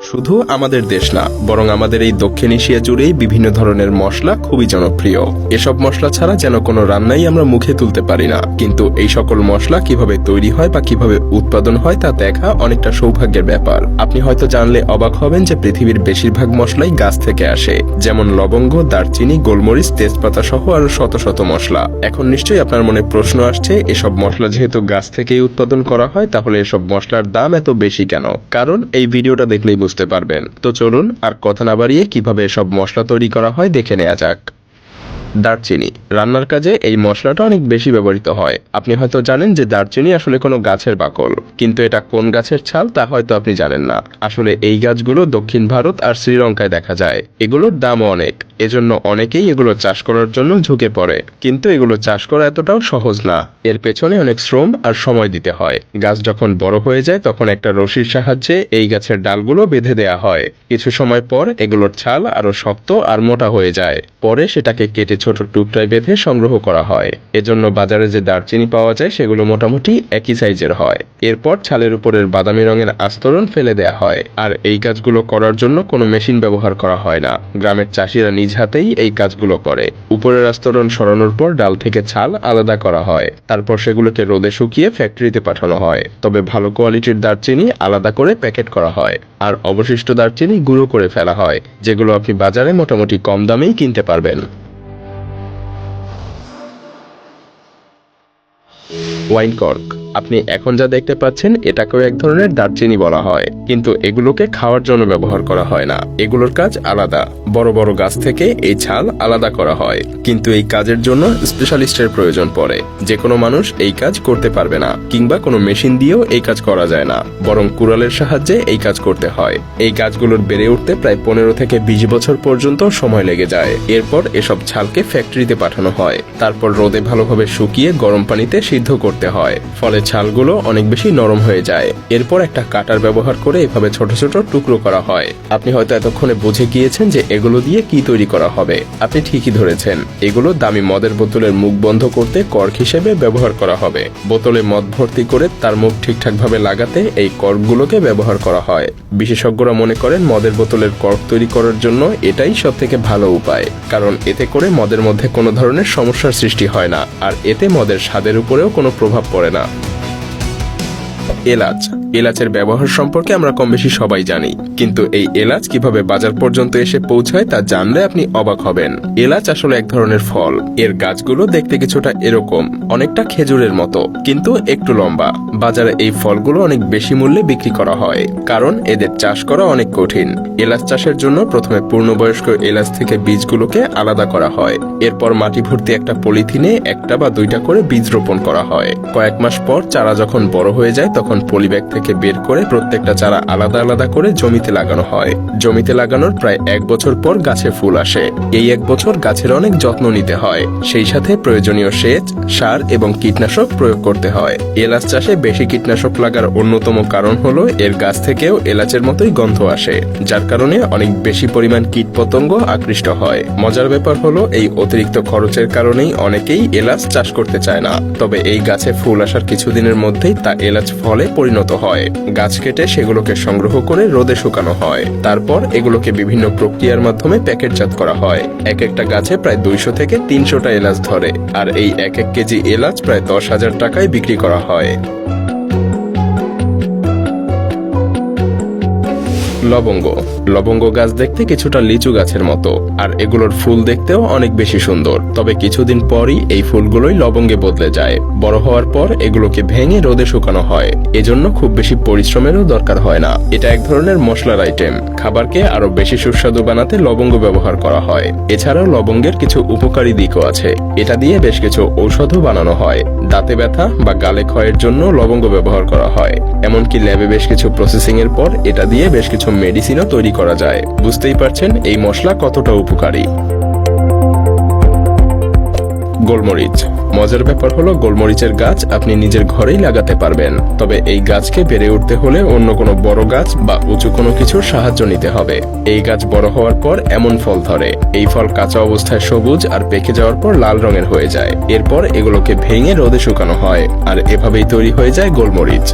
শুধু আমাদের দেশ না, বরং আমাদের এই দক্ষিণ এশিয়া জুড়েই বিভিন্ন ধরনের মশলা খুবই জনপ্রিয়। এসব মশলা ছাড়া যেন কোনো রান্নাই আমরা মুখে তুলতে পারি না। কিন্তু এই সকল মশলা কিভাবে তৈরি হয় বা কিভাবে উৎপাদন হয় তা দেখা অনেকটা সৌভাগ্যের ব্যাপার। আপনি হয়তো জানলে অবাক হবেন যে পৃথিবীর বেশিরভাগ মশলাই গাছ থেকে আসে, যেমন লবঙ্গ, দারচিনি, গোলমরিচ, তেজপাতা সহ আরো শত শত মশলা। এখন নিশ্চয়ই আপনার মনে প্রশ্ন আসছে, এসব মশলা যেহেতু গাছ থেকেই উৎপাদন করা হয়, তাহলে এসব মশলার দাম এত বেশি কেন? কারণ এই ভিডিওটা দেখলেই বুঝতে পারবেন। তো চলুন আর কথা না বাড়িয়ে কিভাবে এসব মশলা তৈরি করা হয় দেখে নেওয়া যাক। দারচিনি রান্নার কাজে এই মশলাটা অনেক বেশি ব্যবহৃত হয়। আপনি হয়তো জানেন যে দারচিনি আসলে কোনো গাছের বাকল, কিন্তু এটা কোন গাছের ছাল তা হয়তো আপনি জানেন না। আসলে এই গাছগুলো দক্ষিণ ভারত আর শ্রীলঙ্কায় দেখা যায়। এগুলোর দামও অনেক, এজন্য অনেকেই এগুলো চাষ করার জন্য ঝুঁকে পড়ে। কিন্তু এগুলো চাষ করা এতটাও সহজ না, এর পেছনে অনেক শ্রম আর সময় দিতে হয়। গাছ যখন বড় হয়ে যায় তখন একটা রশির সাহায্যে এই গাছের ডালগুলো বেঁধে দেয়া হয়। কিছু সময় পর এগুলোর ছাল আরো শক্ত আর মোটা হয়ে যায়। পরে সেটাকে কেটে ছোট টুকরায় বেঁধে সংগ্রহ করা হয়। এজন্য বাজারে যে দারচিনি পাওয়া যায় সেগুলো মোটামুটি একই সাইজের হয়। এরপর ছালের উপরের বাদামি রঙের আস্তরণ ফেলে দেয়া হয়। আর এই কাজগুলো করার জন্য কোনো মেশিন ব্যবহার করা হয় না। গ্রামের চাষিরা নিজ হাতেই এই কাজগুলো করে। উপরের আস্তরণ সরানোর পর ডাল থেকে ছাল আলাদা করা হয়। তারপর সেগুলোকে রোদে শুকিয়ে ফ্যাক্টরিতে পাঠানো হয়। তবে ভালো কোয়ালিটির দারচিনি আলাদা করে প্যাকেট করা হয়, আর অবশিষ্ট দারচিনি গুঁড়ো করে ফেলা হয়, যেগুলো আপনি বাজারে মোটামুটি কম দামেই কিনতে পারবেন। ওয়াইন কর্ক আপনি এখন যা দেখতে পাচ্ছেন এটাকেও এক ধরনের দারচিনি বলা হয়, কিন্তু এগুলোকে খাওয়ার জন্য ব্যবহার করা হয় না। এগুলোর কাজ আলাদা। বড় বড় গাছ থেকে এই ছাল আলাদা করা হয়, কিন্তু এই কাজের জন্য স্পেশালিস্টের প্রয়োজন পড়ে। যে কোনো মানুষ এই কাজ করতে পারবে না, কিংবা কোনো মেশিন দিয়েও এই কাজ করা যায় না, বরং কুড়ালের সাহায্যে এই কাজ করতে হয়। এই গাছগুলোর বেড়ে উঠতে প্রায় 15 থেকে 20 বছর পর্যন্ত সময় লেগে যায়। এরপর এসব ছালকে ফ্যাক্টরিতে পাঠানো হয়। তারপর রোদে ভালোভাবে শুকিয়ে গরম পানিতে সিদ্ধ করতে হয়, ফলে ছালগুলো অনেক বেশি নরম হয়ে যায়। এরপর একটা কাটার ব্যবহার করে এভাবে ছোট ছোট টুকরো করা হয়। আপনি হয়তো এতক্ষণে বুঝে গিয়েছেন যে এগুলো দিয়ে কি তৈরি করা হবে। আপনি ঠিকই ধরেছেন, এগুলো দামি মদের বোতলের মুখ বন্ধ করতে কর্ক হিসেবে ব্যবহার করা হবে। বোতলে মদ ভর্তি করে তার মুখ ঠিকঠাকভাবে লাগাতে এই কর্কগুলোকে ব্যবহার করা হয়। বিশেষজ্ঞরা মনে করেন মদের বোতলের কর্ক তৈরি করার জন্য এটাই সব থেকে ভালো উপায়, কারণ এতে করে মদের মধ্যে কোনো ধরনের সমস্যার সৃষ্টি হয় না, আর এতে মদের স্বাদের উপরেও কোনো প্রভাব পড়ে না। এলাচ এলাচের ব্যবহার সম্পর্কে আমরা কম বেশি সবাই জানি, কিন্তু এই এলাচ কিভাবে বাজার পর্যন্ত এসে পৌঁছায় তা জানলে আপনি অবাক হবেন। এলাচ আসলে এক ধরনের ফল। এর গাছগুলো দেখতে কিছুটা এরকম, অনেকটা খেজুরের মতো, কিন্তু একটু লম্বা। বাজারে এই ফলগুলো অনেক বেশি মূল্যে বিক্রি করা হয়, কারণ এদের চাষ করা অনেক কঠিন। এলাচ চাষের জন্য প্রথমে পূর্ণবয়স্ক এলাচ থেকে বীজগুলোকে আলাদা করা হয়। এরপর মাটি ভর্তি একটা পলিথিনে একটা বা দুইটা করে বীজ রোপণ করা হয়। কয়েক মাস পর চারা যখন বড় হয়ে যায় তখন পলিব্যাগ থেকে বের করে প্রত্যেকটা চারা আলাদা আলাদা করে জমিতে লাগানো হয়। জমিতে লাগানোর প্রায় 1 বছর পর গাছে ফুল আসে। এই 1 বছর গাছের অনেক যত্ন নিতে হয়, সেই সাথে প্রয়োজনীয় সেচ, সার এবং কীটনাশক প্রয়োগ করতে হয়। এলাচ চাষে বেশি কীটনাশক লাগার অন্যতম কারণ হলো এর গাছ থেকেও এলাচের মতোই গন্ধ আসে, যার কারণে অনেক বেশি পরিমাণ কীটপতঙ্গ আকৃষ্ট হয়। মজার ব্যাপার হলো এই অতিরিক্ত খরচের কারণেই অনেকেই এলাচ চাষ করতে চায় না। তবে এই গাছে ফুল আসার কিছুদিনের মধ্যেই তা এলাচ ফলে পরিণত হয়। গাছ কেটে সেগুলোকে সংগ্রহ করে রোদে শুকানো হয়। তারপর এগুলোকে বিভিন্ন প্রক্রিয়ার মাধ্যমে প্যাকেটজাত করা হয়। এক একটা গাছে প্রায় 200 থেকে 300টা এলাচ ধরে, আর এই 1 কেজি এলাচ প্রায় 10,000 টাকায় বিক্রি করা হয়। লবঙ্গ লবঙ্গ গাছ দেখতে কিছুটা লিচু গাছের মতো, আর এগুলোর ফুল দেখতেও অনেক বেশি সুন্দর। তবে কিছুদিন পরই এই ফুলগুলোই লবঙ্গে বদলে যায়। বড় হওয়ার পর এগুলোকে ভেঙে রোদে শুকানো হয়, এজন্য খুব বেশি পরিশ্রমেরও দরকার হয় না। এটা এক ধরনের মশলার আইটেম। খাবারকে আরো বেশি সুস্বাদু বানাতে লবঙ্গ ব্যবহার করা হয়। এছাড়াও লবঙ্গের কিছু উপকারী দিকও আছে। এটা দিয়ে বেশ কিছু ঔষধও বানানো হয়। দাঁতে ব্যথা বা গালে ক্ষয়ের জন্য লবঙ্গ ব্যবহার করা হয়। এমনকি ল্যাবে বেশ কিছু প্রসেসিং এর পর এটা দিয়ে বেশ কিছু মেডিসিনও তৈরি করা যায়। বুঝতেই পারছেন এই মশলা কতটা উপকারী। গোলমরিচ মজার ব্যাপার হলো গোলমরিচের গাছ আপনি নিজের ঘরেই লাগাতে পারবেন। তবে এই গাছকে বেড়ে উঠতে হলে অন্য কোনো বড় গাছ বা উঁচু কোনো কিছুর সাহায্য নিতে হবে। এই গাছ বড় হওয়ার পর এমন ফল ধরে। এই ফল কাঁচা অবস্থায় সবুজ আর পেকে যাওয়ার পর লাল রঙের হয়ে যায়। এরপর এগুলোকে ভেঙে রোদে শুকানো হয়, আর এভাবেই তৈরি হয়ে যায় গোলমরিচ।